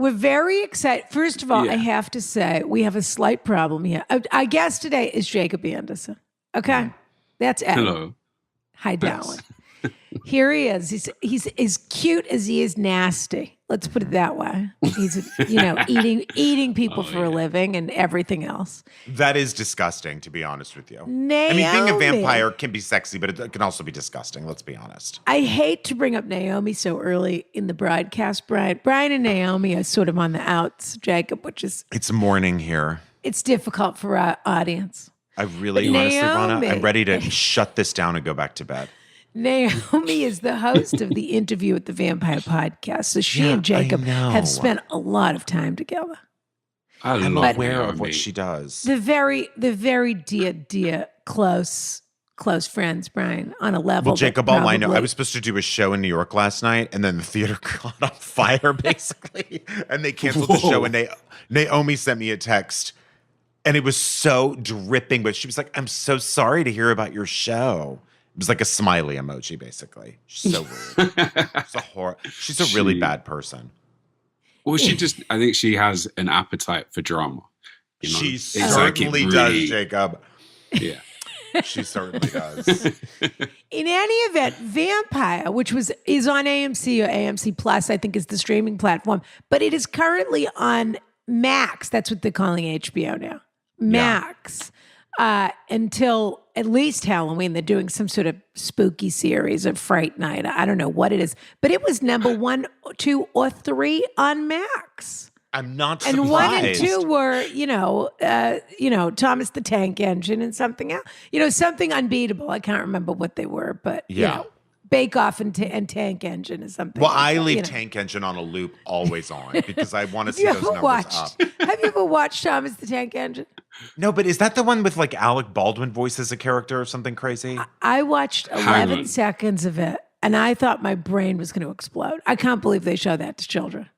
We're very excited. First of all, Yeah. I have to say we have a slight problem here. Our guest today is Jacob Anderson. Okay, that's Ed. Hello. Hi, Dallin. Here he is. He's as cute as he is nasty. Let's put it that way. He's eating people for a living and everything else. That is disgusting, to be honest with you. Naomi. I mean, being a vampire can be sexy, but it can also be disgusting. Let's be honest. I hate to bring up Naomi so early in the broadcast, Brian. Brian and Naomi are sort of on the outs, Jacob, which is It's morning here. it's difficult for our audience. I really, But honestly, Naomi- Ronna, I'm ready to shut this down and go back to bed. Naomi is the host of the Interview with the Vampire podcast. So she and Jacob have spent a lot of time together. I'm love aware of what Naomi. she does. The very dear, close friends, Brian, on a level. Well, Jacob, that all I know, I probably- was supposed to do a show in New York last night, and then the theater caught on fire, basically, and they canceled the show. And Naomi sent me a text, and it was so dripping, but she was like, "I'm so sorry to hear about your show." It was like a smiley emoji, basically. She's so rude. She's a really bad person. Well, I think she has an appetite for drama. You know? She It's like it certainly really- does, Jacob. Yeah. She certainly does. In any event, Vampire, which is on AMC or AMC Plus, I think is the streaming platform, but it is currently on Max. That's what they're calling HBO now. Max. Until at least Halloween. They're doing some sort of spooky series of Fright Night. I don't know what it is, but it was number 1, 2, or 3 on Max. I'm not surprised. And 1 and 2 were, Thomas the Tank Engine and something else. Something unbeatable. I can't remember what they were, but Bake Off and Tank Engine is something. Well, like I that, leave Tank Engine on a loop, always on, because I want to see You those ever numbers up. Have you ever watched Thomas the Tank Engine? No, but is that the one with like Alec Baldwin voices a character or something crazy? I watched 11 seconds of it, and I thought my brain was going to explode. I can't believe they show that to children.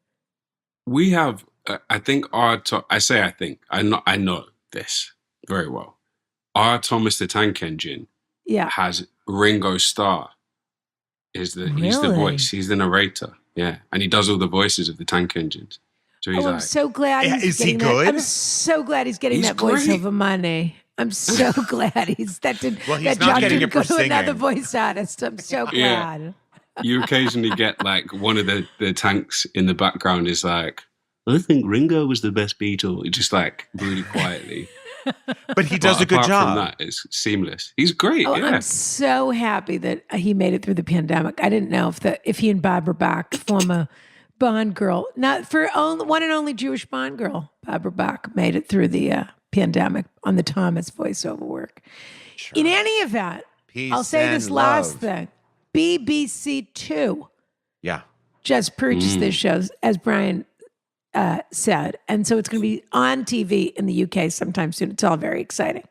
We have, I think I know this very well. Our Thomas the Tank Engine has Ringo Starr. He's the voice. He's the narrator. Yeah. And he does all the voices of the tank engines. So he's I'm so glad Is he good? I'm so glad he's getting He's that great. voiceover money. I'm so glad he's Well, he's that not job getting didn't it go for to another singing. voice artist. I'm so Yeah. glad. you occasionally get like one of the tanks in the background is like, I think Ringo was the best Beatle. Just like really quietly. But he does But a good apart job. From that, it's seamless. He's great. Oh, yeah. I'm so happy that he made it through the pandemic. I didn't know if he and Barbara Bach, former Bond girl, not for one and only Jewish Bond girl, Barbara Bach, made it through the pandemic on the Thomas voiceover work. Sure. In any event, Peace I'll say and this last love. thing. BBC Two Yeah. just purchased this show, as Brian said. And so it's going to be on TV in the UK sometime soon. It's all very exciting.